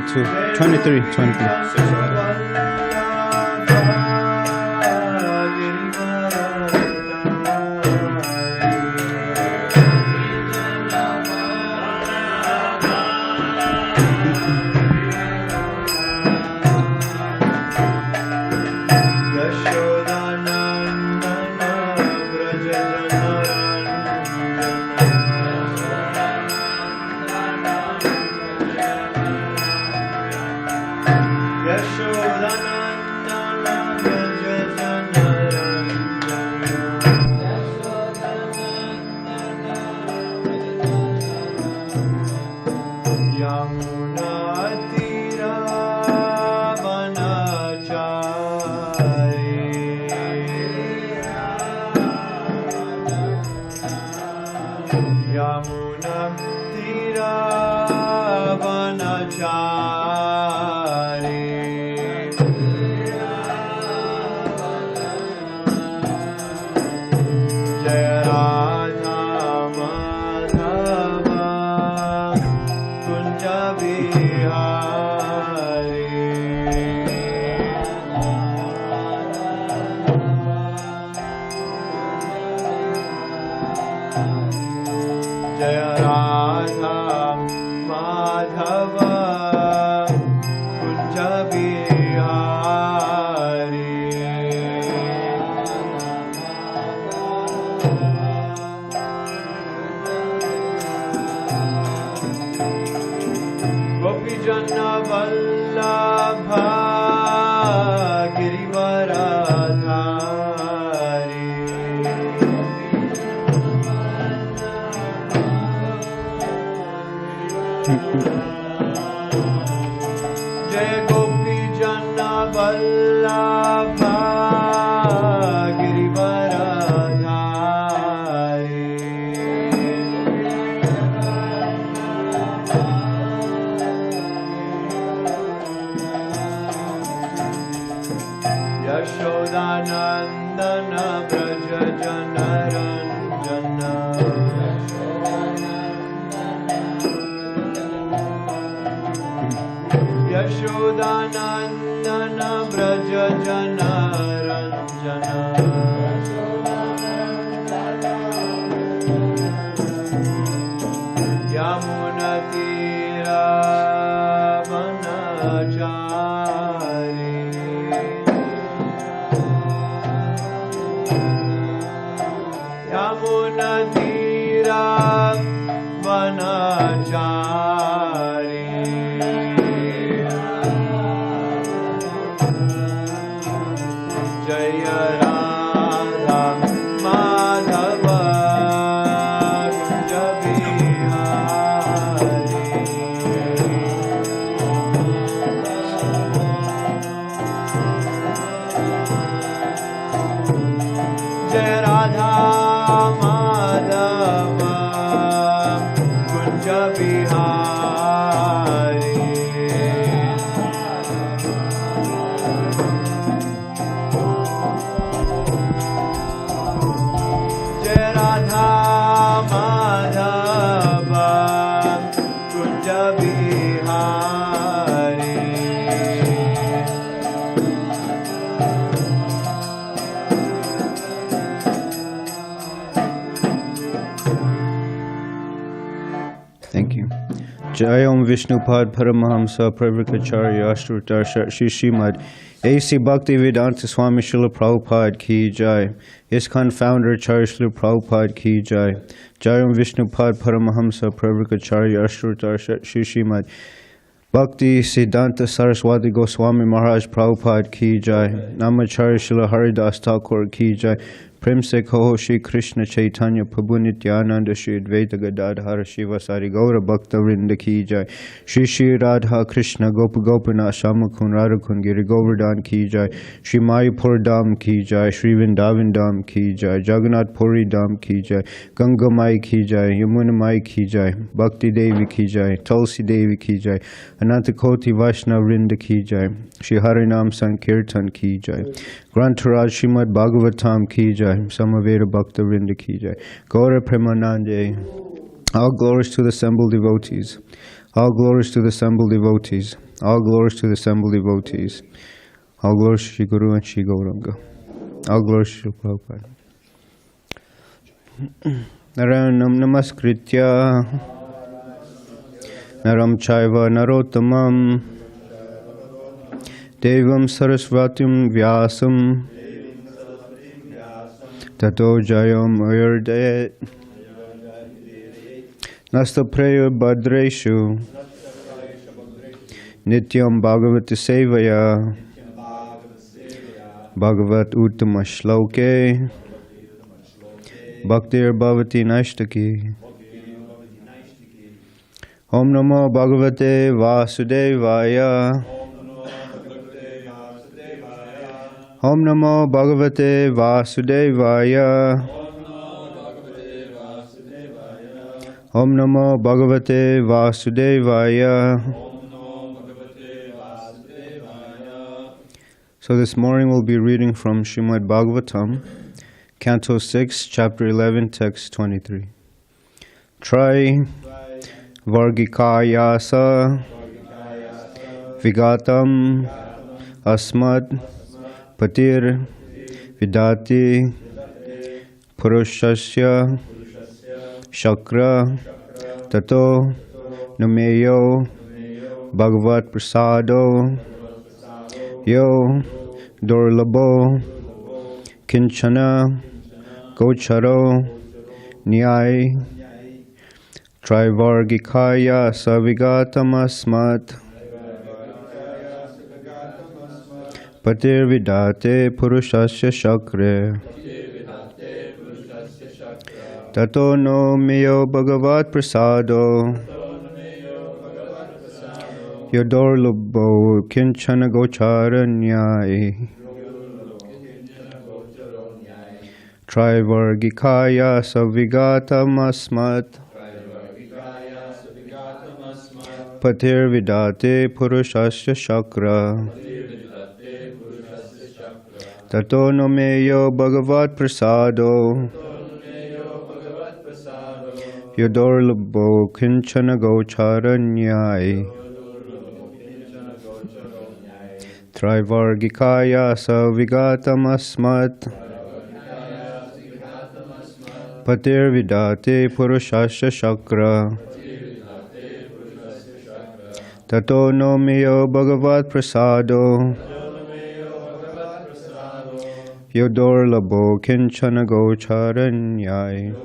Two, 23, 23. Jai Om Vishnupad Paramahamsa Pravakacharya Ashtrutarsha Shri Srimad A.C. Bhakti Vedanta Swami Srila Prabhupada Ki Jai. ISKCON Founder Acharya Srila Prabhupada Ki Jai. Jai Om Vishnupad Paramahamsa Pravakacharya Ashtrutarsha Shri Srimad Bhakti Siddhanta Saraswati Goswami Maharaj Prabhupada Ki Jai. Namacharya Srila Haridas Thakur Ki Jai. Prem se kaho Shri Krishna Chaitanya Prabhu Nityananda Shri Advaita Gadadhara Shivasari Gaura Bhakta Vrinda ki jai. Shri Shri Radha Krishna Gopa Gopinath Shamakun Radhakun Giri Govardhan ki jai. Shri Mayapur Dham ki jai. Shri Vrindavan Dham ki jai. Jagannath Puri Dham ki jai. Ganga Mai ki jai. Yamuna Mai ki jai. Bhakti Devi ki jai. Tulsi Devi ki jai. Ananta Koti Vaishnav Vrinda ki jai. Shri Harinam Sankirtan ki jai. Grantaraj Srimad Bhagavatam ki jai. Samaveda Bhakta Vrinda ki jai. Gaura Premanande. All glories to the assembled devotees. All glories to the assembled devotees. All glories to the assembled devotees. All glories to Shri Guru and Shri Gauranga. All glories to Shri Prabhupada. Naranam Namaskritya Naram Chaiva Narottamam Devam Sarasvatim Vyasam Tato Jayam Ayurdayat Nasta Preya Bhadreshu Nityam Bhagavati Sevaya Bhagavat Uttama Shloke Bhaktir Bhavati Nashtaki Om Namo Bhagavate Vasudevaya Om Namo Bhagavate Vasudevaya Om Namo Bhagavate Vasudevaya. So this morning we'll be reading from Srimad Bhagavatam, Canto 6, Chapter 11, Text 23. Try Vargikayasa Vigatam Asmad Patir Vidati Purushasya Shakra Tato Nameyo Bhagavat Prasado Yo Dorlabo Kinchana Gocharo Nyai Trivargikaya Savigatam Asmat Patir Vidate Purushasya Shakre Tato no Meo Bhagavat Prasado Yodor Lubbo Kinchana Gochara Nyai Trivargikaya Savigatam Asmat Patir Vidate Purushasya Shakra Tato no Meo Bhagavat Prasado Yodor Lubbo Kinchana Gochara Nyai Trivargikaya Savigatam Asmat Patir Vidate Purushasya Shakra Tato no Meo Bhagavat Prasado Yodor Labo Kinchana Gochara Nyai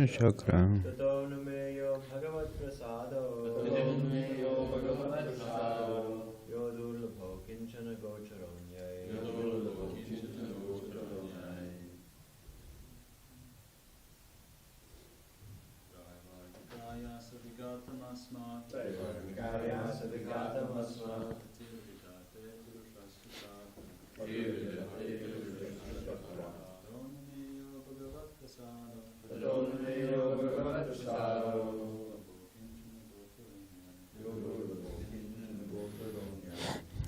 Chakra.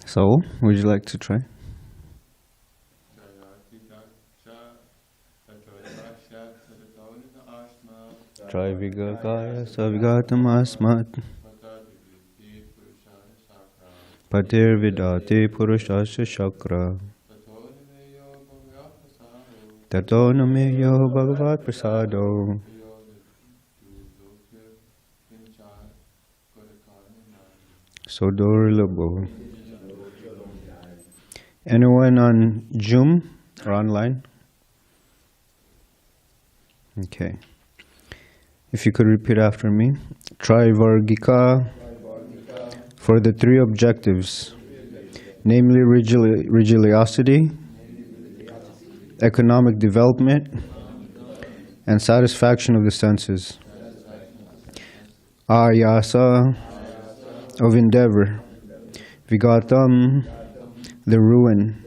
So, would you like to try? Try vigakaya savigatam asmat patir vidati purushasya chakra tato nameyo bhagavat prasado. So durlabo. Anyone on Zoom or online? Okay. If you could repeat after me. Trivargika for the three objectives, namely religiosity, economic development, and satisfaction of the senses. Ayasa of endeavor. Vigatam, the ruin.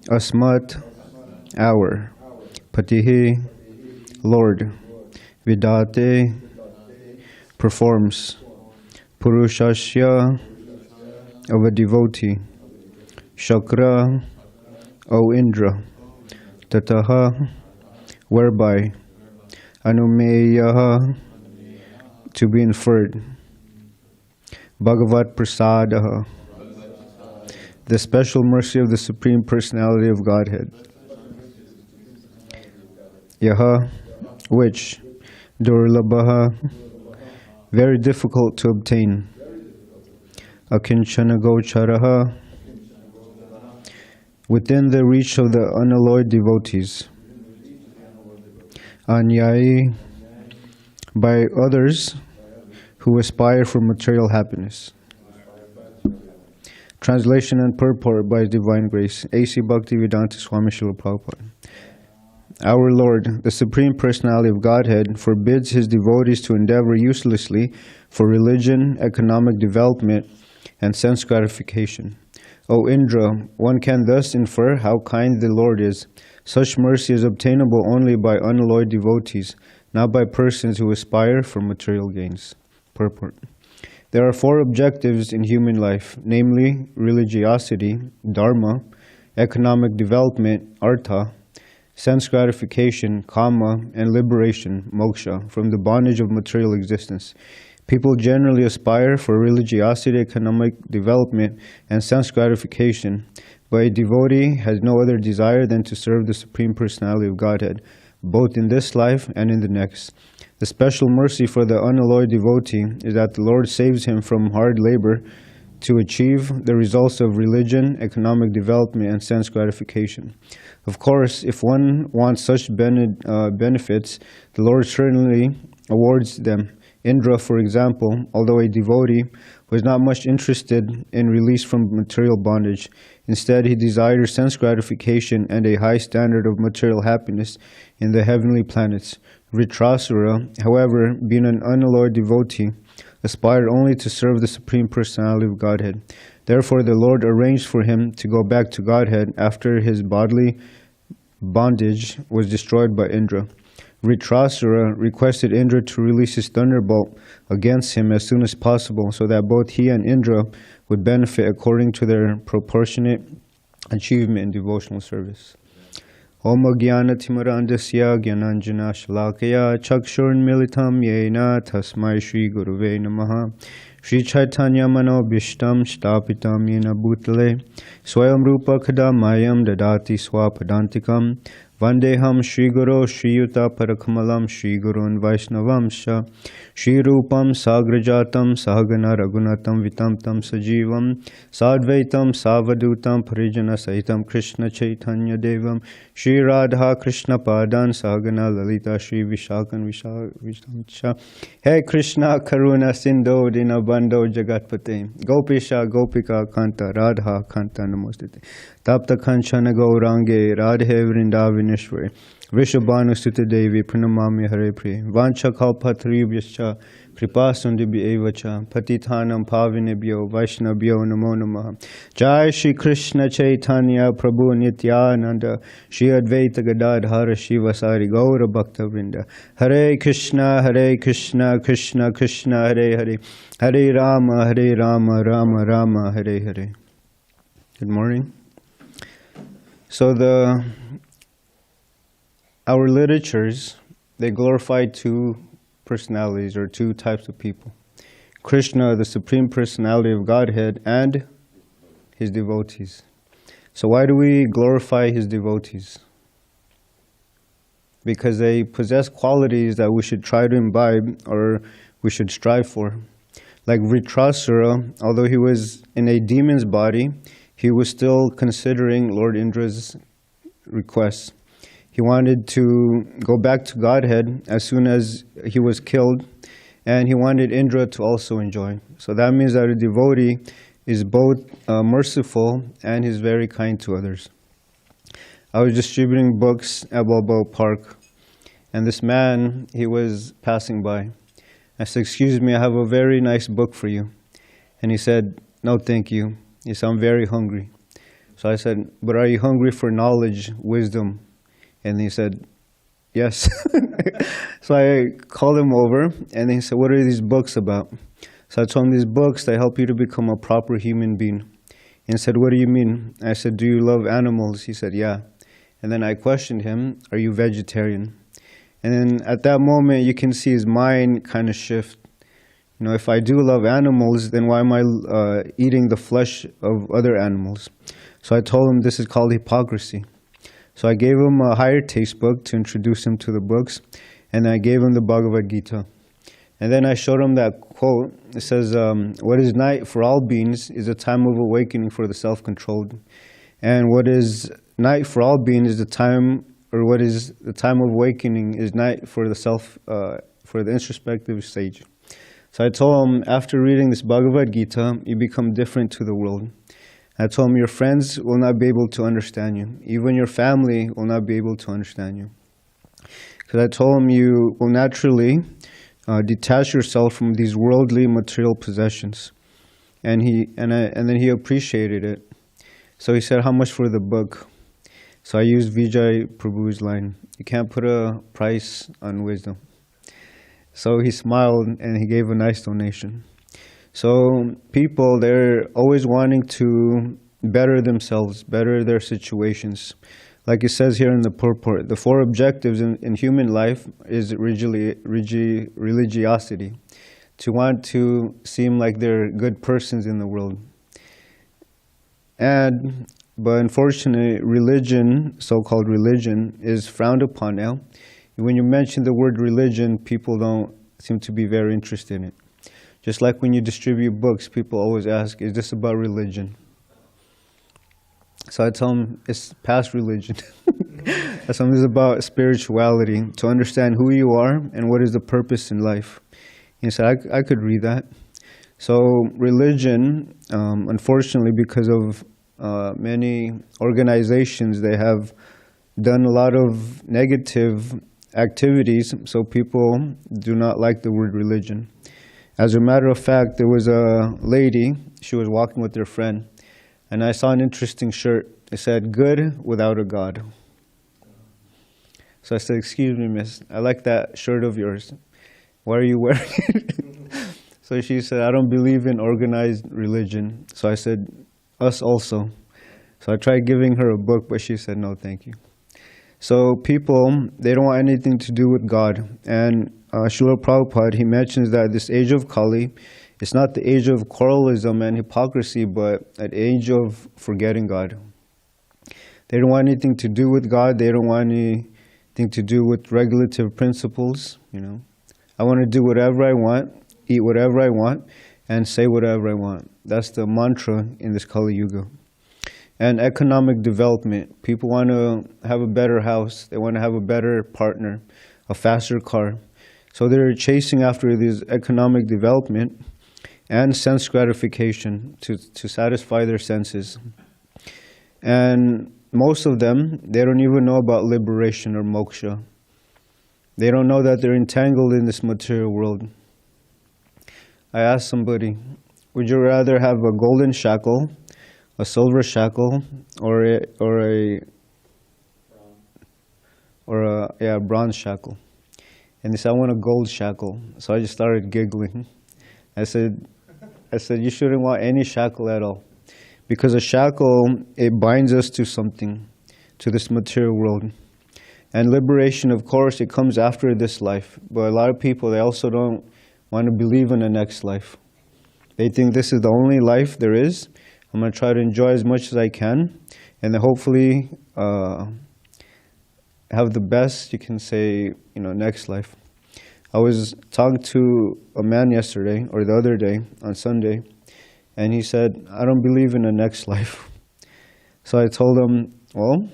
Asmat, our. Patihi, Lord. Vidate, performs. Purushasya, of a devotee. Chakra, O Indra. Tataha, whereby. Anumeyaha, to be inferred. Bhagavat Prasadaha, the special mercy of the Supreme Personality of Godhead. Yaha, which. Durlabhaha, very difficult to obtain. Akinchana gocharaha, within the reach of the unalloyed devotees. Anyayi, by others who aspire for material happiness. Translation and purport by Divine Grace, A.C. Bhaktivedanta Swami Srila Prabhupada. Our Lord, the Supreme Personality of Godhead, forbids His devotees to endeavor uselessly for religion, economic development, and sense gratification. O Indra, one can thus infer how kind the Lord is. Such mercy is obtainable only by unalloyed devotees, not by persons who aspire for material gains. Purport. There are four objectives in human life, namely religiosity, dharma, economic development, artha, sense gratification, kama, and liberation, moksha, from the bondage of material existence. People generally aspire for religiosity, economic development, and sense gratification, but a devotee has no other desire than to serve the Supreme Personality of Godhead, both in this life and in the next. The special mercy for the unalloyed devotee is that the Lord saves him from hard labor to achieve the results of religion, economic development, and sense gratification. Of course, if one wants such benefits, the Lord certainly awards them. Indra, for example, although a devotee, was not much interested in release from material bondage. Instead, he desired sense gratification and a high standard of material happiness in the heavenly planets. Vritrasura, however, being an unalloyed devotee, aspired only to serve the Supreme Personality of Godhead. Therefore, the Lord arranged for him to go back to Godhead after his bodily bondage was destroyed by Indra. Vritrasura requested Indra to release his thunderbolt against him as soon as possible so that both he and Indra would benefit according to their proportionate achievement in devotional service. Om Jnana Timarandasya Jnananjana Shalakaya Chakshurn Militam Yena Tasmai Shri Guruve Namaha Shri Chaitanya Mano Bhishtam Shtapitam Yena Bhutale Swayam Rupa Kadamayam Dadati Swapadantikam Vandeham Shri Guru Shri Yuta Parakamalam Shri Gurun Vaishnavam Sha Shri Rupam Sagrajatam Sahagana Raghunatam Vitam Tam Sajivam Sadvaitam Savadutam Parijana Sahitam Krishna Chaitanya Devam Shri Radha Krishna Padan Sahagana Lalita Shri Vishakan Vishamcha Hey Krishna Karuna Sindho Dinabandho Jagatpate Gopisha Gopika Kanta Radha Kanta Namostite Tapta Kanchana Gaurange Radhe Vrindavaneshwari Vrishabhanu Sutta Devi Pranamami Hare Priya Vancha Kalpataribhyascha Kripa Sundibhi Evacha Patithanam Pavinebhyo Vaishnavyo Namo Namaha Jai Shri Krishna Chaitanya Prabhu Nityananda Shri Advaita Gadadhara Shivasari Gaura Bhakta Vrinda Hare Krishna Krishna Krishna Hare Hare Hare Rama Rama Rama Hare Hare. Good morning. So our literatures, they glorify two personalities or two types of people. Krishna, the Supreme Personality of Godhead, and his devotees. So why do we glorify his devotees? Because they possess qualities that we should try to imbibe or we should strive for. Like Vritrasura, although he was in a demon's body, he was still considering Lord Indra's requests. He wanted to go back to Godhead as soon as he was killed, and he wanted Indra to also enjoy. So that means that a devotee is both merciful and he's very kind to others. I was distributing books at Balboa Park, and this man, he was passing by. I said, "Excuse me, I have a very nice book for you." And he said, "No, thank you." He said, "I'm very hungry." So I said, "But are you hungry for knowledge, wisdom?" And he said, "Yes." So I called him over, and he said, "What are these books about?" So I told him, "These books, they help you to become a proper human being." And he said, "What do you mean?" I said, "Do you love animals?" He said, "Yeah." And then I questioned him, "Are you vegetarian?" And then at that moment, you can see his mind kind of shift. You know, if I do love animals, then why am I eating the flesh of other animals? So I told him this is called hypocrisy. So I gave him a higher taste book to introduce him to the books, and I gave him the Bhagavad Gita. And then I showed him that quote. It says, "What is night for all beings is a time of awakening for the self-controlled. And what is night for all beings is the time, or what is the time of awakening is night for for the introspective sage." So I told him, after reading this Bhagavad Gita, you become different to the world. I told him, your friends will not be able to understand you. Even your family will not be able to understand you. Because I told him you will naturally detach yourself from these worldly material possessions. And then he appreciated it. So he said, "How much for the book?" So I used Vijay Prabhu's line, "You can't put a price on wisdom." So he smiled and he gave a nice donation. So people, they're always wanting to better themselves, better their situations. Like it says here in the purport, the four objectives in human life is religiosity, to want to seem like they're good persons in the world. But unfortunately, religion, so-called religion, is frowned upon now. When you mention the word religion, people don't seem to be very interested in it. Just like when you distribute books, people always ask, "Is this about religion?" So I tell them, it's past religion. That's something about spirituality, to understand who you are and what is the purpose in life. He said, I could read that. So religion, unfortunately, because of many organizations, they have done a lot of negative activities, so people do not like the word religion. As a matter of fact, there was a lady, she was walking with her friend, and I saw an interesting shirt. It said, "Good without a God." So I said, "Excuse me, miss, I like that shirt of yours. Why are you wearing it?" So she said, "I don't believe in organized religion." So I said, "Us also." So I tried giving her a book, but she said, "No, thank you." So people, they don't want anything to do with God. And Srila Prabhupada, he mentions that this age of Kali, it's not the age of quarrelism and hypocrisy, but an age of forgetting God. They don't want anything to do with God. They don't want anything to do with regulative principles. I want to do whatever I want, eat whatever I want, and say whatever I want. That's the mantra in this Kali Yuga. And economic development. People want to have a better house. They want to have a better partner, a faster car. So they're chasing after this economic development and sense gratification to satisfy their senses. And most of them, they don't even know about liberation or moksha. They don't know that they're entangled in this material world. I asked somebody, would you rather have a golden shackle, a silver shackle, or a bronze shackle? And they said, I want a gold shackle. So I just started giggling. I said, you shouldn't want any shackle at all. Because a shackle, it binds us to something, to this material world. And liberation, of course, it comes after this life. But a lot of people, they also don't want to believe in the next life. They think this is the only life there is. I'm going to try to enjoy as much as I can. And then hopefully have the best, you can say, next life. I was talking to a man yesterday, or the other day, on Sunday, and he said, I don't believe in the next life. So I told him, well,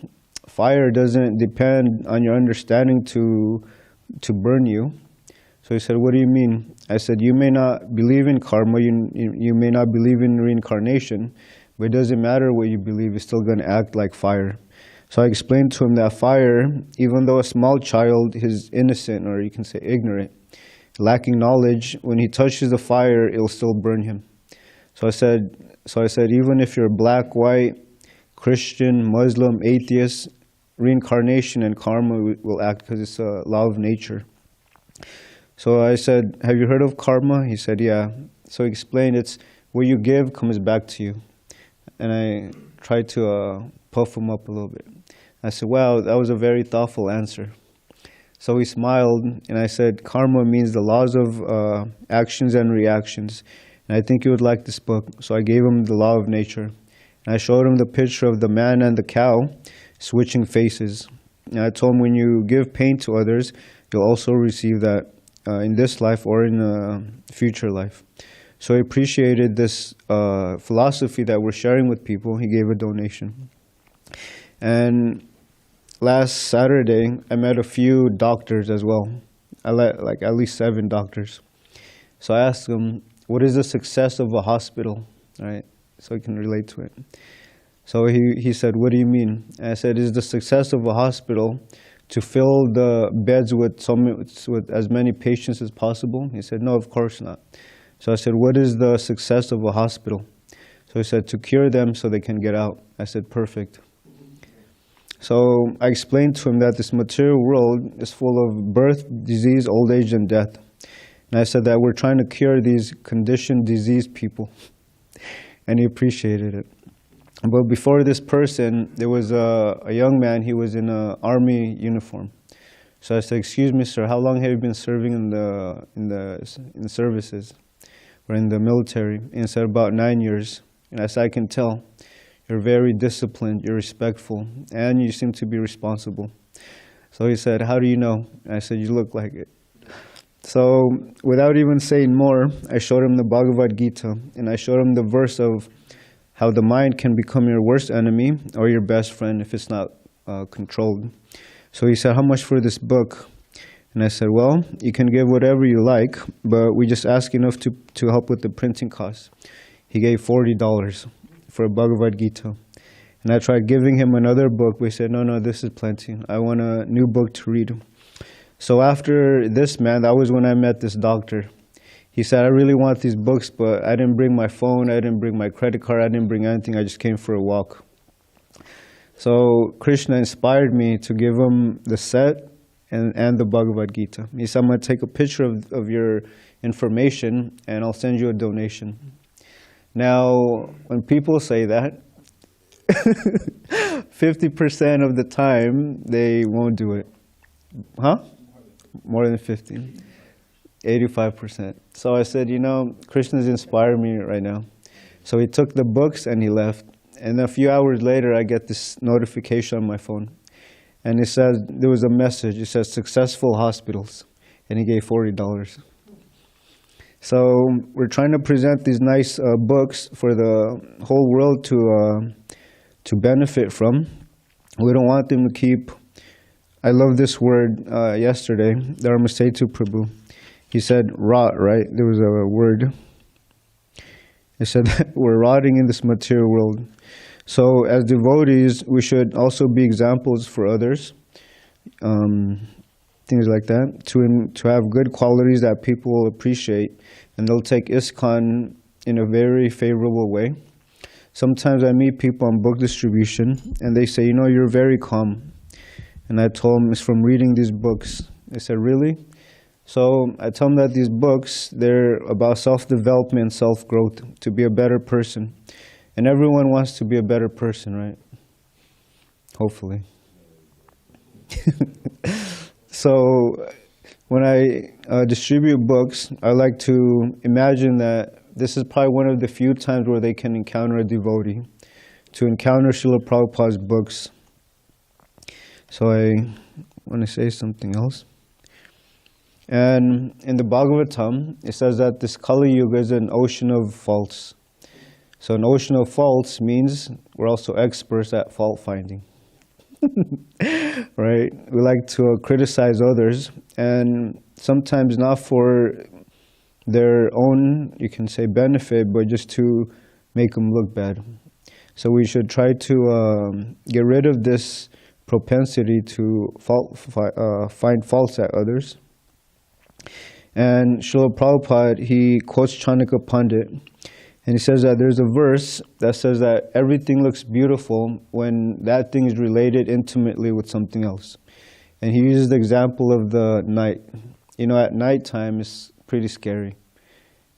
fire doesn't depend on your understanding to burn you. So he said, what do you mean? I said, you may not believe in karma, you may not believe in reincarnation, but it doesn't matter what you believe, it's still going to act like fire. So I explained to him that fire, even though a small child is innocent, or you can say ignorant, lacking knowledge, when he touches the fire, it'll still burn him. So I said, even if you're black, white, Christian, Muslim, atheist, reincarnation and karma will act because it's a law of nature. So I said, have you heard of karma? He said, yeah. So he explained, it's what you give comes back to you. And I tried to puff him up a little bit. I said, wow, that was a very thoughtful answer. So he smiled, and I said, karma means the laws of actions and reactions. And I think you would like this book. So I gave him the law of nature. And I showed him the picture of the man and the cow switching faces. And I told him, when you give pain to others, you'll also receive that in this life or in a future life. So he appreciated this philosophy that we're sharing with people. He gave a donation. And last Saturday, I met a few doctors as well. Like at least 7 doctors. So I asked them, what is the success of a hospital? Right? So he can relate to it. So he said, what do you mean? And I said, is the success of a hospital to fill the beds with as many patients as possible? He said, no, of course not. So I said, what is the success of a hospital? So he said, to cure them so they can get out. I said, perfect. So I explained to him that this material world is full of birth, disease, old age, and death. And I said that we're trying to cure these conditioned, diseased people. And he appreciated it. But before this person, there was a young man. He was in an army uniform. So I said, excuse me, sir, how long have you been serving in the services or in the military? And he said, about 9 years. And I said, I can tell. You're very disciplined, you're respectful, and you seem to be responsible. So he said, how do you know? And I said, you look like it. So without even saying more, I showed him the Bhagavad Gita, and I showed him the verse of how the mind can become your worst enemy or your best friend if it's not controlled. So he said, how much for this book? And I said, well, you can give whatever you like, but we just ask enough to help with the printing costs. He gave $40 for a Bhagavad Gita. And I tried giving him another book. We said, no, this is plenty. I want a new book to read. So after this man, that was when I met this doctor. He said, I really want these books, but I didn't bring my phone, I didn't bring my credit card, I didn't bring anything, I just came for a walk. So Krishna inspired me to give him the set and the Bhagavad Gita. He said, I'm going to take a picture of your information and I'll send you a donation. Now, when people say that, 50% of the time, they won't do it. Huh? More than 50. 85%. So I said, Krishna's inspired me right now. So he took the books and he left. And a few hours later, I get this notification on my phone. And it says, there was a message. It says, successful hospitals. And he gave $40. So we're trying to present these nice books for the whole world to benefit from. We don't want them to keep, I love this word yesterday, Dharma Setu Prabhu. He said rot, right? There was a word. He said that we're rotting in this material world. So as devotees, we should also be examples for others. Things like that, to have good qualities that people will appreciate, and they'll take ISKCON in a very favorable way. Sometimes I meet people on book distribution, and they say, you're very calm. And I told them, it's from reading these books. They said, really? So I tell them that these books, they're about self-development, self-growth, to be a better person. And everyone wants to be a better person, right? Hopefully. So when I distribute books, I like to imagine that this is probably one of the few times where they can encounter a devotee, to encounter Srila Prabhupada's books. So I want to say something else. And in the Bhagavatam, it says that this Kali Yuga is an ocean of faults. So an ocean of faults means we're also experts at fault finding. Right? We like to criticize others, and sometimes not for their own, you can say, benefit, but just to make them look bad. So we should try to get rid of this propensity to find faults at others. And Srila Prabhupada, he quotes Chanakya Pandit, and he says that there's a verse that says that everything looks beautiful when that thing is related intimately with something else. And he uses the example of the night. At nighttime, it's pretty scary.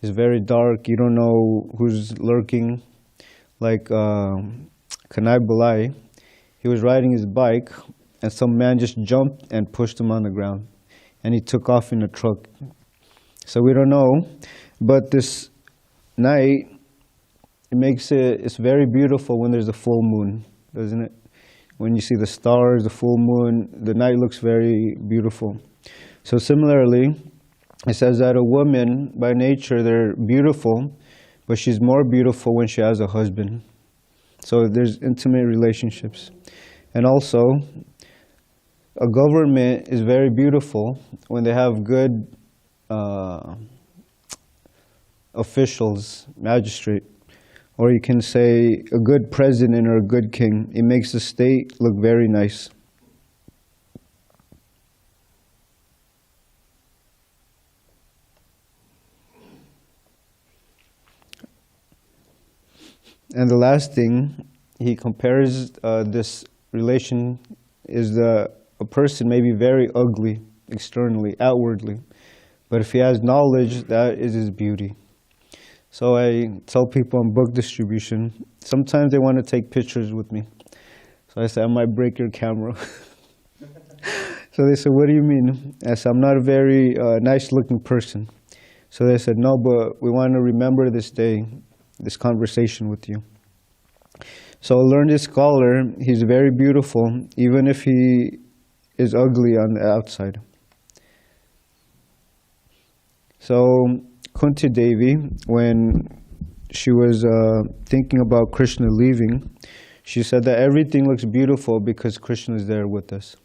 It's very dark. You don't know who's lurking. Like Kanai Balai, he was riding his bike, and some man just jumped and pushed him on the ground. And he took off in a truck. So we don't know. But this night, it's very beautiful when there's a full moon, doesn't it? When you see the stars, the full moon, the night looks very beautiful. So similarly, it says that a woman, by nature, they're beautiful, but she's more beautiful when she has a husband. So there's intimate relationships. And also, a government is very beautiful when they have good officials, magistrate. Or you can say a good president or a good king. It makes the state look very nice. And the last thing, he compares this relation is a person may be very ugly externally, outwardly, but if he has knowledge, that is his beauty. So I tell people on book distribution, sometimes they want to take pictures with me. So I say, I might break your camera. So they said, what do you mean? I said, I'm not a very nice looking person. So they said, no, but we want to remember this day, this conversation with you. So a learned scholar, he's very beautiful, even if he is ugly on the outside. So Kunti Devi, when she was thinking about Krishna leaving, she said that everything looks beautiful because Krishna is there with us.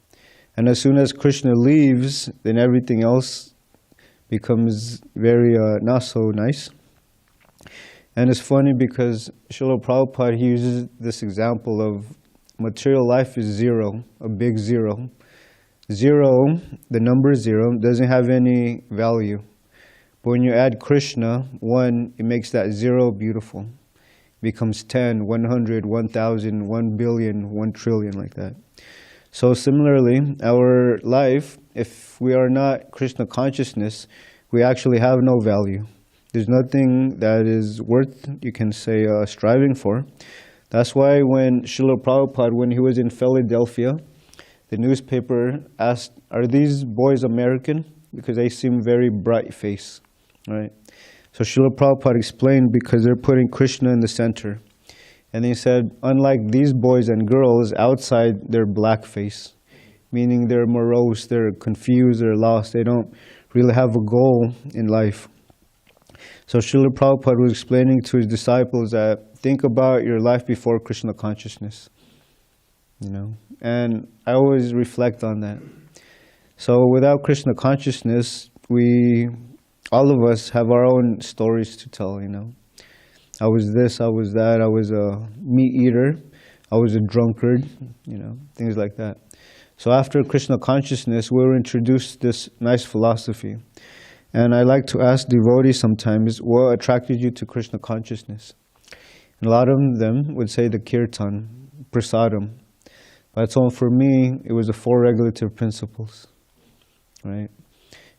And as soon as Krishna leaves, then everything else becomes very not so nice. And it's funny because Srila Prabhupada, he uses this example of material life is zero, a big zero. Zero, the number zero, doesn't have any value. But when you add Krishna, 1, it makes that 0 beautiful. It becomes 10, 100, 1,000, 1 billion, 1 trillion, like that. So similarly, our life, if we are not Krishna consciousness, we actually have no value. There's nothing that is worth, you can say, striving for. That's why when Srila Prabhupada, when he was in Philadelphia, the newspaper asked, are these boys American? Because they seem very bright face. Right? So Srila Prabhupada explained because they're putting Krishna in the center. And he said, unlike these boys and girls, outside they're blackface, meaning they're morose, they're confused, they're lost, they don't really have a goal in life. So Srila Prabhupada was explaining to his disciples that think about your life before Krishna consciousness, and I always reflect on that. So without Krishna consciousness, all of us have our own stories to tell, I was this, I was that, I was a meat eater, I was a drunkard, things like that. So after Krishna consciousness, we were introduced to this nice philosophy. And I like to ask devotees sometimes, what attracted you to Krishna consciousness? And a lot of them would say the kirtan, prasadam. But I told them, for me, it was the 4 regulative principles, right?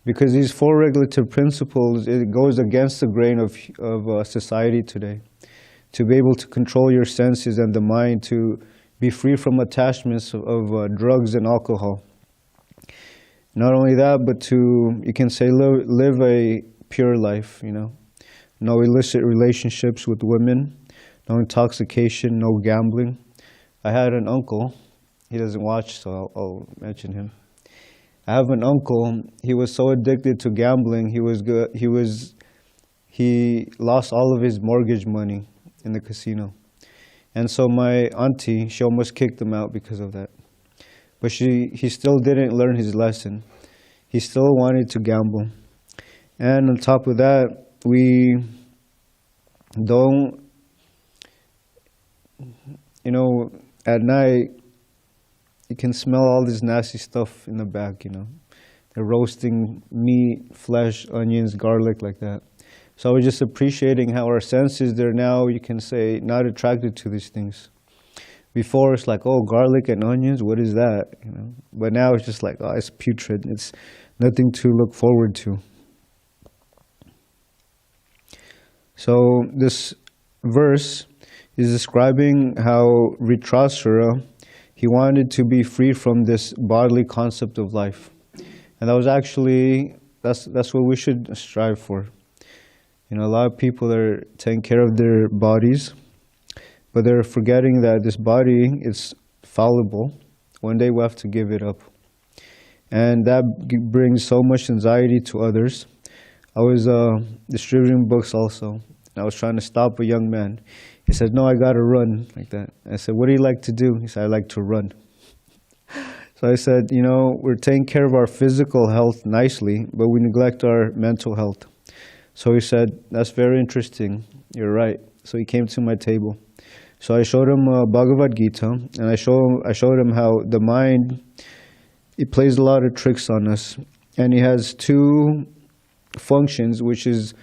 Because these 4 regulative principles, it goes against the grain of society today. To be able to control your senses and the mind, to be free from attachments of drugs and alcohol. Not only that, but to, you can say, live a pure life, No illicit relationships with women, no intoxication, no gambling. I had an uncle, he doesn't watch, so I'll mention him. I have an uncle, he was so addicted to gambling, he lost all of his mortgage money in the casino. And so my auntie, she almost kicked him out because of that. But he still didn't learn his lesson. He still wanted to gamble. And on top of that, we don't, at night, you can smell all this nasty stuff in the back, They're roasting meat, flesh, onions, garlic, like that. So I was just appreciating how our senses, they're now, you can say, not attracted to these things. Before it's like, oh, garlic and onions, what is that? But now it's just like, oh, it's putrid. It's nothing to look forward to. So this verse is describing how Vritrasura, he wanted to be free from this bodily concept of life. And that was actually, that's what we should strive for. A lot of people are taking care of their bodies, but they're forgetting that this body is fallible. One day we have to give it up. And that brings so much anxiety to others. I was distributing books also. And I was trying to stop a young man. He said, no, I got to run, like that. I said, what do you like to do? He said, I like to run. So I said, we're taking care of our physical health nicely, but we neglect our mental health. So he said, that's very interesting. You're right. So he came to my table. So I showed him Bhagavad Gita, and I showed him how the mind, it plays a lot of tricks on us. And it has 2 functions, which is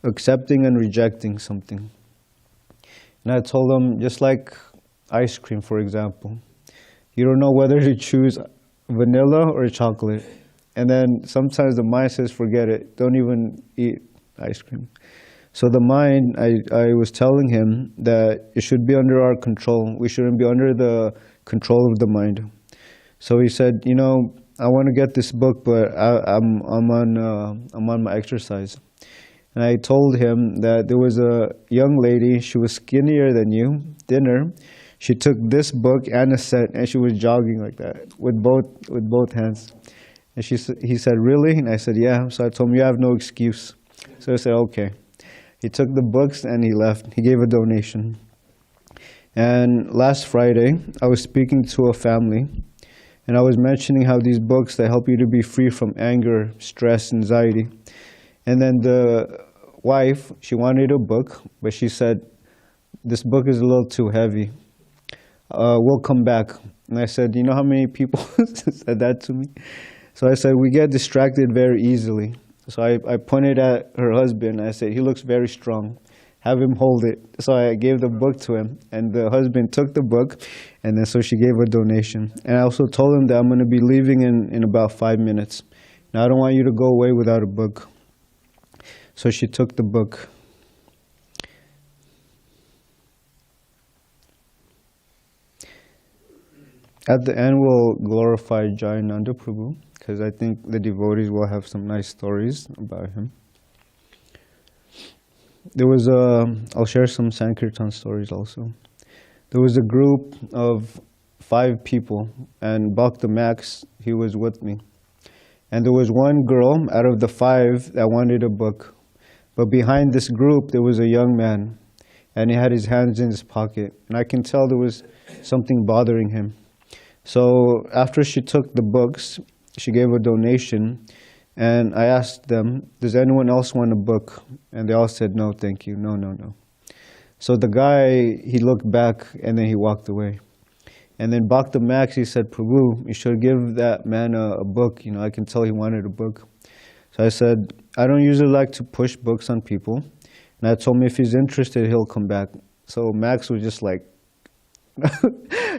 accepting and rejecting something. And I told him, just like ice cream, for example, you don't know whether to choose vanilla or chocolate. And then sometimes the mind says, forget it, don't even eat ice cream. So the mind, I was telling him that it should be under our control. We shouldn't be under the control of the mind. So he said, I want to get this book, but I'm on my exercise. And I told him that there was a young lady, she was skinnier than you, thinner. She took this book and a set, and she was jogging like that with both hands. And he said, really? And I said, yeah. So I told him, you have no excuse. So I said, okay. He took the books and he left. He gave a donation. And last Friday, I was speaking to a family, and I was mentioning how these books, they help you to be free from anger, stress, anxiety. And then the wife, she wanted a book, but she said, this book is a little too heavy. We'll come back. And I said, you know how many people said that to me? So I said, we get distracted very easily. So I pointed at her husband. I said, he looks very strong. Have him hold it. So I gave the book to him. And the husband took the book. And then so she gave a donation. And I also told him that I'm going to be leaving in about 5 minutes. Now I don't want you to go away without a book. So she took the book. At the end, we'll glorify Jayananda Prabhu, because I think the devotees will have some nice stories about him. There was I'll share some Sankirtan stories also. there was a group of 5 people, and Bhakti Max, he was with me. And there was one girl out of the 5 that wanted a book. But behind this group, there was a young man, and he had his hands in his pocket. And I can tell there was something bothering him. So after she took the books, she gave a donation, and I asked them, does anyone else want a book? And they all said, no, thank you, no, no, no. So the guy, he looked back, and then he walked away. And then Bhakti Max, he said, Prabhu, you should give that man a book. I can tell he wanted a book. So I said, I don't usually like to push books on people. And I told him if he's interested, he'll come back. So Max was just like,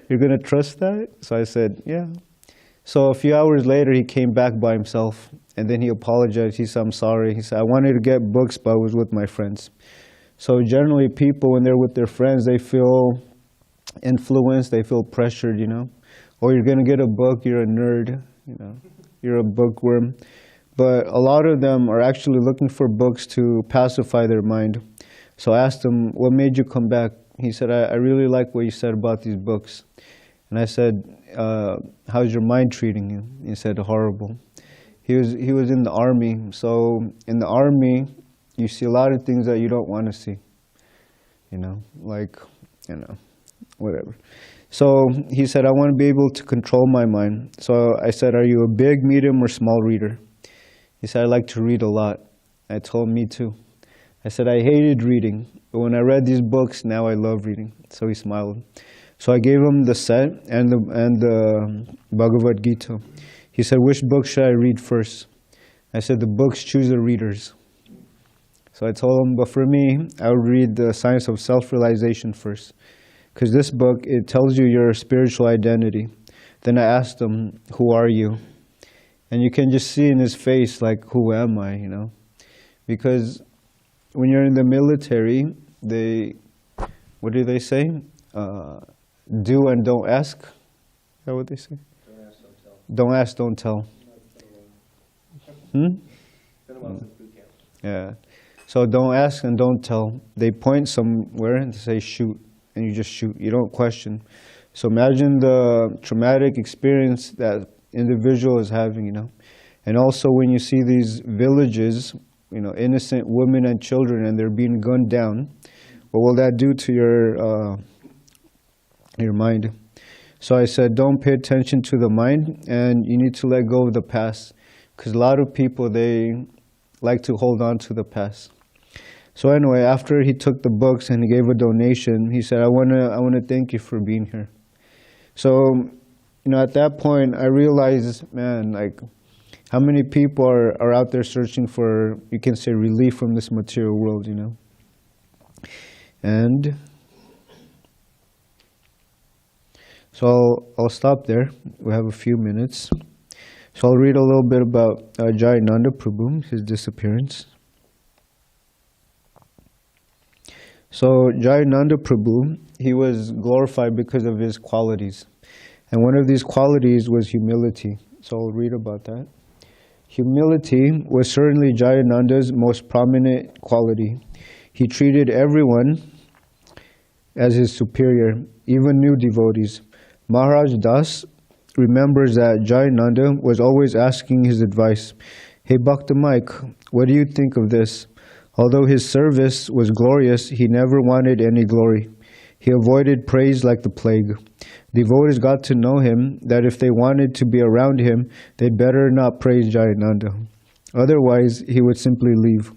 you're going to trust that? So I said, yeah. So a few hours later, he came back by himself. And then he apologized. He said, I'm sorry. He said, I wanted to get books, but I was with my friends. So generally, people, when they're with their friends, they feel influenced, they feel pressured, or you're going to get a book, you're a nerd, you're a bookworm. But a lot of them are actually looking for books to pacify their mind. So I asked him, what made you come back? He said, I really like what you said about these books. And I said, how's your mind treating you? He said, horrible. He was in the army. So in the army, you see a lot of things that you don't want to see, whatever. So he said, I want to be able to control my mind. So I said, are you a big, medium, or small reader? He said, I like to read a lot. I told him, me too. I said, I hated reading, but when I read these books, now I love reading. So he smiled. So I gave him the set and the Bhagavad Gita. He said, which book should I read first? I said, the books choose the readers. So I told him, but for me, I would read the Science of Self-Realization first. Because this book, it tells you your spiritual identity. Then I asked him, who are you? And you can just see in his face, like, who am I, Because when you're in the military, what do they say? Do and don't ask. Is that what they say? Don't ask, don't tell. Yeah. So don't ask and don't tell. They point somewhere and say shoot, and you just shoot. You don't question. So imagine the traumatic experience that individual is having, And also when you see these villages, innocent women and children, and they're being gunned down, what will that do to your mind? So I said, don't pay attention to the mind, and you need to let go of the past. Because a lot of people, they like to hold on to the past. So anyway, after he took the books and he gave a donation, he said, I want to thank you for being here. So, at that point, I realized, man, like, how many people are out there searching for, you can say, relief from this material world, And so I'll stop there. We have a few minutes. So I'll read a little bit about Jayananda Prabhu, his disappearance. So Jayananda Prabhu, he was glorified because of his qualities. And one of these qualities was humility. So I'll read about that. Humility was certainly Jayananda's most prominent quality. He treated everyone as his superior, even new devotees. Maharaj Das remembers that Jayananda was always asking his advice. Hey Bhakta Mike, what do you think of this? Although his service was glorious, he never wanted any glory. He avoided praise like the plague. Devotees got to know him that if they wanted to be around him, they'd better not praise Jayananda. Otherwise, he would simply leave.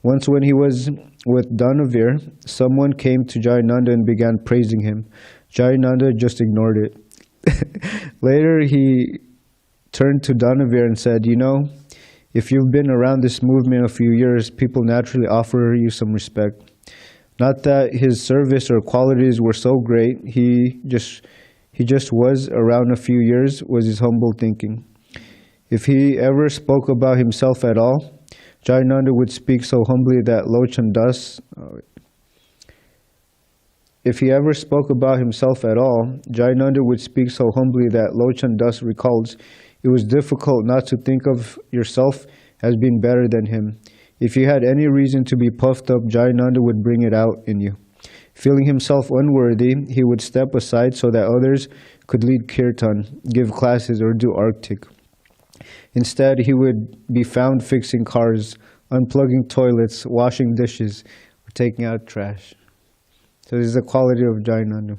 Once when he was with Dhanavir, someone came to Jayananda and began praising him. Jayananda just ignored it. Later, he turned to Dhanavir and said, if you've been around this movement a few years, people naturally offer you some respect. Not that his service or qualities were so great, he just was around a few years, was his humble thinking. If he ever spoke about himself at all, Jayananda would speak so humbly that Lochan Das... If he ever spoke about himself at all, Jayananda would speak so humbly that Lochan Das recalls, it was difficult not to think of yourself as being better than him. If you had any reason to be puffed up, Jayananda would bring it out in you. Feeling himself unworthy, he would step aside so that others could lead kirtan, give classes, or do arctic. Instead, he would be found fixing cars, unplugging toilets, washing dishes, or taking out trash. So this is the quality of Jayananda.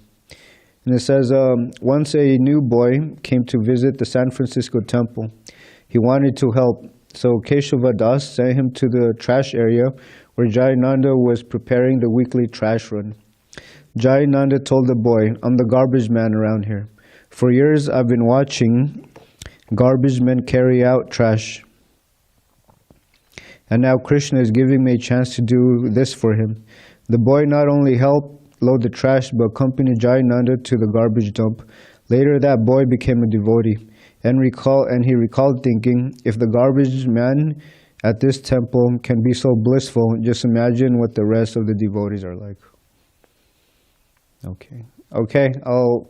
And it says, once a new boy came to visit the San Francisco temple. He wanted to help, so Keshava Das sent him to the trash area where Jayananda was preparing the weekly trash run. Jayananda told the boy, I'm the garbage man around here. For years I've been watching garbage men carry out trash. And now Krishna is giving me a chance to do this for him. The boy not only helped load the trash, but accompanied Jayananda to the garbage dump. Later that boy became a devotee. And he recalled thinking, if the garbage man at this temple can be so blissful, just imagine what the rest of the devotees are like. Okay, I'll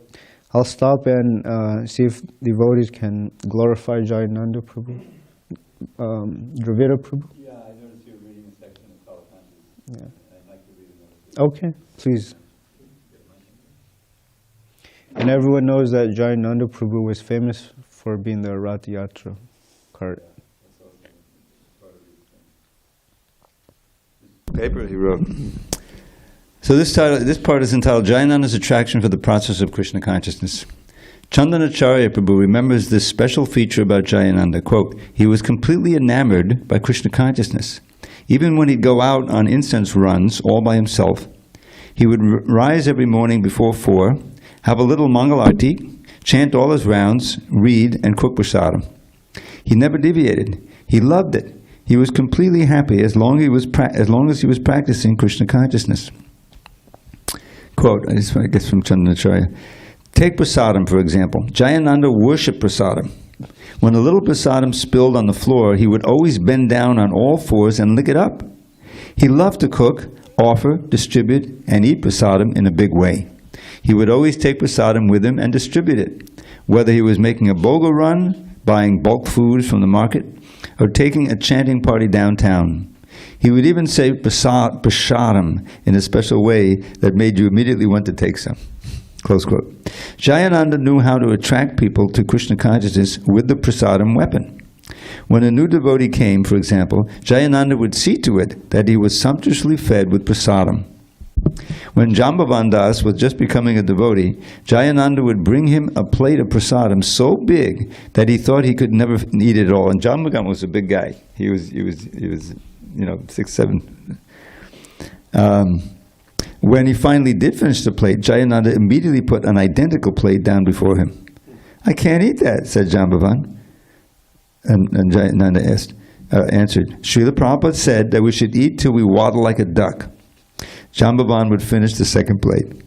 stop and see if devotees can glorify Jayananda Prabhu. Dravida Prabhu? Yeah, I noticed you were reading a section of Kalakantas. Yeah. I'd like to read another. Okay, please. And everyone knows that Jayananda Prabhu was famous for being the Rath Yatra cart. Paper he wrote. So this part is entitled Jayananda's Attraction for the Process of Krishna Consciousness. Chandanacharya Prabhu remembers this special feature about Jayananda. Quote, he was completely enamored by Krishna consciousness. Even when he'd go out on incense runs all by himself, he would rise every morning before 4, have a little Mangalarti, chant all his rounds, read, and cook prasadam. He never deviated. He loved it. He was completely happy as long as he was practicing Krishna consciousness. Quote, I guess from Chandanacharya. Take prasadam, for example. Jayananda worshipped prasadam. When a little prasadam spilled on the floor, he would always bend down on all fours and lick it up. He loved to cook, offer, distribute, and eat prasadam in a big way. He would always take prasadam with him and distribute it, whether he was making a boga run, buying bulk foods from the market, or taking a chanting party downtown. He would even say prasadam in a special way that made you immediately want to take some. Close quote. Jayananda knew how to attract people to Krishna consciousness with the prasadam weapon. When a new devotee came, for example, Jayananda would see to it that he was sumptuously fed with prasadam. When Jambavan Das was just becoming a devotee, Jayananda would bring him a plate of prasadam so big that he thought he could never eat it all. And Jambavan was a big guy. He was 6'7". When he finally did finish the plate, Jayananda immediately put an identical plate down before him. I can't eat that, said Jambavan. And Jayananda answered, Srila Prabhupada said that we should eat till we waddle like a duck. Jambavan would finish the second plate.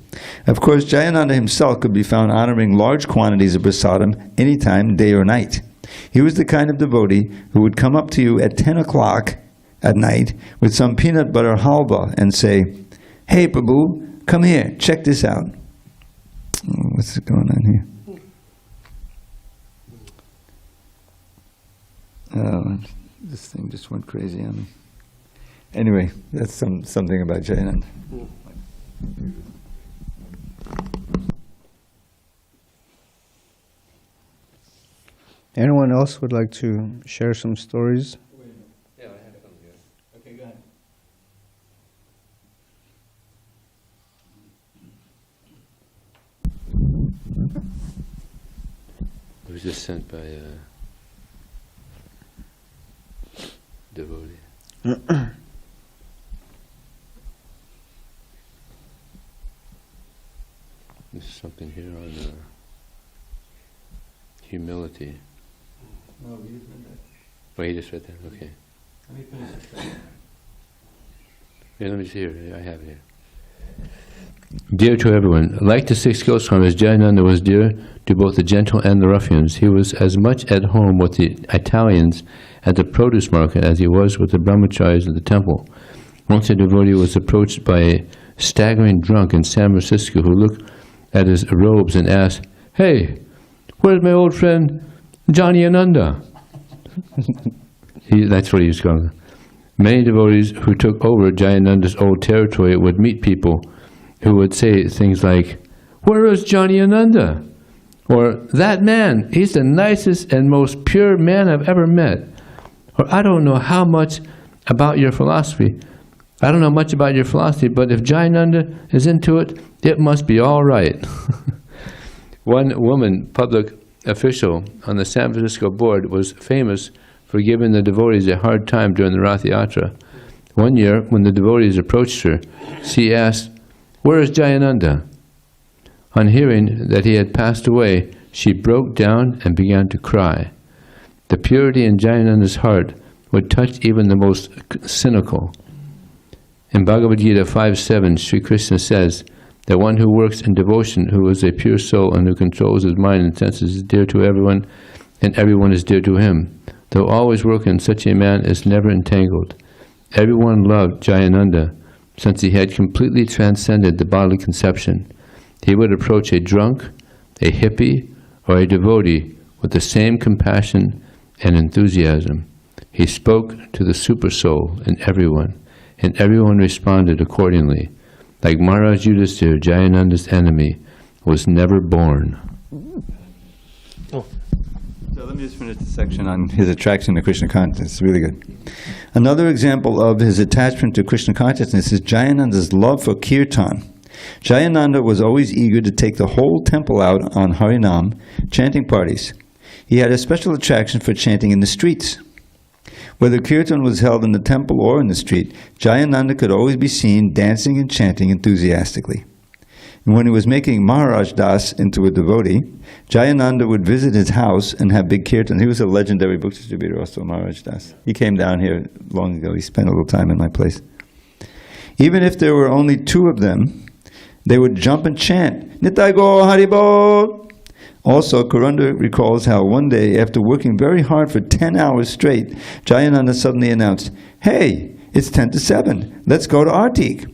Of course, Jayananda himself could be found honoring large quantities of prasadam anytime, day or night. He was the kind of devotee who would come up to you at 10 o'clock at night with some peanut butter halva and say, hey Prabhu, come here, check this out. What's going on here? Oh, this thing just went crazy on me. Anyway, that's something about Jayananda. Anyone else would like to share some stories? Wait a minute. Yeah, I have some here. Okay, go ahead. It was just sent by a devotee. There's something here on humility. No, we just read that. Oh, he just read that, okay. Let me finish this. Yeah, let me see here, I have it here. Dear to everyone, like the 6 Goswamis, Jayananda was dear to both the gentle and the ruffians. He was as much at home with the Italians at the produce market as he was with the brahmacharis at the temple. Once a devotee was approached by a staggering drunk in San Francisco who looked at his robes and asked, hey, where's my old friend Johnny Ananda? That's what he was calling. Many devotees who took over Jayananda's old territory would meet people who would say things like, "Where is Johnny Ananda?" Or, "That man, he's the nicest and most pure man I've ever met." Or, "I don't know how much about your philosophy. I don't know much about your philosophy, but if Jayananda is into it, it must be all right." One woman public official on the San Francisco board was famous for giving the devotees a hard time during the Rath Yatra. One year, when the devotees approached her, she asked, "Where is Jayananda?" On hearing that he had passed away, she broke down and began to cry. The purity in Jayananda's heart would touch even the most cynical. In Bhagavad Gita 5.7, Sri Krishna says that one who works in devotion, who is a pure soul and who controls his mind and senses, is dear to everyone, and everyone is dear to him. Though always working, such a man is never entangled. Everyone loved Jayananda, since he had completely transcended the bodily conception. He would approach a drunk, a hippie, or a devotee with the same compassion and enthusiasm. He spoke to the super soul in everyone, and everyone responded accordingly. Like Maharaj Yudhisthira, Jayananda's enemy, was never born. So let me just finish the section on his attraction to Krishna consciousness. It's really good. Another example of his attachment to Krishna consciousness is Jayananda's love for kirtan. Jayananda was always eager to take the whole temple out on Harinam chanting parties. He had a special attraction for chanting in the streets. Whether kirtan was held in the temple or in the street, Jayananda could always be seen dancing and chanting enthusiastically. And when he was making Maharaj Das into a devotee, Jayananda would visit his house and have big kirtan. He was a legendary book distributor also, Maharaj Das. He came down here long ago. He spent a little time in my place. Even if there were only two of them, they would jump and chant, "Nitai Go Haribo." Also, Karunda recalls how one day, after working very hard for 10 hours straight, Jayananda suddenly announced, "Hey, it's 10 to 7. Let's go to Artik."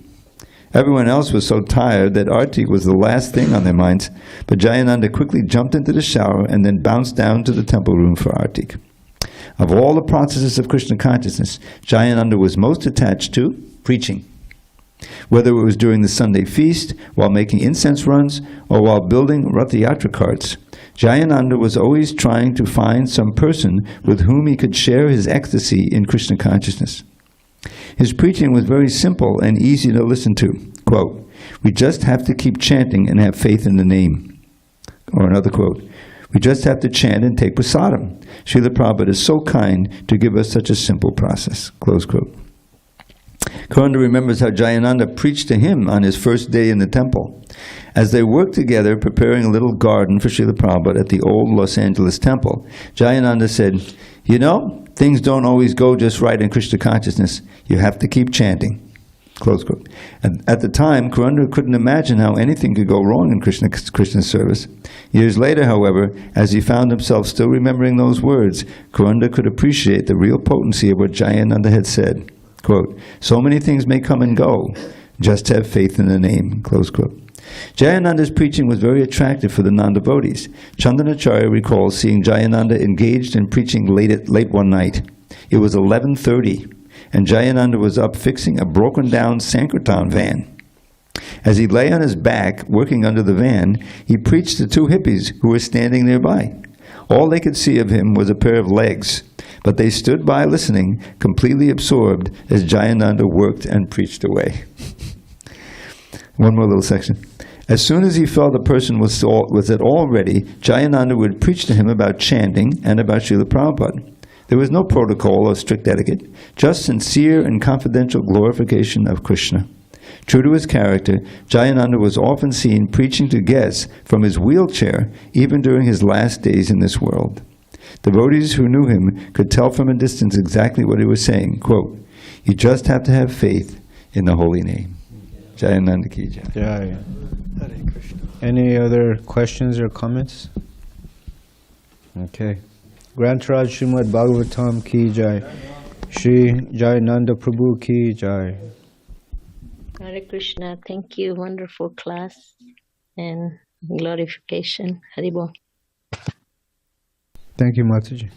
Everyone else was so tired that Artik was the last thing on their minds, but Jayananda quickly jumped into the shower and then bounced down to the temple room for Artik. Of all the processes of Krishna consciousness, Jayananda was most attached to preaching. Whether it was during the Sunday feast, while making incense runs, or while building Rath Yatra carts, Jayananda was always trying to find some person with whom he could share his ecstasy in Krishna consciousness. His preaching was very simple and easy to listen to. Quote, "We just have to keep chanting and have faith in the name." Or another quote, "We just have to chant and take prasadam. Srila Prabhupada is so kind to give us such a simple process." Close quote. Karunda remembers how Jayananda preached to him on his first day in the temple. As they worked together preparing a little garden for Srila Prabhupada at the old Los Angeles temple, Jayananda said, "You know, things don't always go just right in Krishna consciousness. You have to keep chanting." Close quote. And at the time, Karunda couldn't imagine how anything could go wrong in Krishna's service. Years later, however, as he found himself still remembering those words, Karunda could appreciate the real potency of what Jayananda had said. Quote, "So many things may come and go. Just have faith in the name." Close quote. Jayananda's preaching was very attractive for the non-devotees. Chandanacharya recalls seeing Jayananda engaged in preaching late one night. It was 11:30, and Jayananda was up fixing a broken-down Sankirtan van. As he lay on his back, working under the van, he preached to two hippies who were standing nearby. All they could see of him was a pair of legs, but they stood by listening, completely absorbed as Jayananda worked and preached away. One more little section. As soon as he felt a person was at all ready, Jayananda would preach to him about chanting and about Srila Prabhupada. There was no protocol or strict etiquette, just sincere and confidential glorification of Krishna. True to his character, Jayananda was often seen preaching to guests from his wheelchair, even during his last days in this world. Devotees who knew him could tell from a distance exactly what he was saying. Quote, "You just have to have faith in the holy name." Jayananda ki jai. Jai. Any other questions or comments? Okay. Grantaraj Srimad Bhagavatam ki jai. Shri Jayananda Prabhu ki jai. Hare Krishna, thank you. Wonderful class and glorification. Haribol. Thank you, Mataji.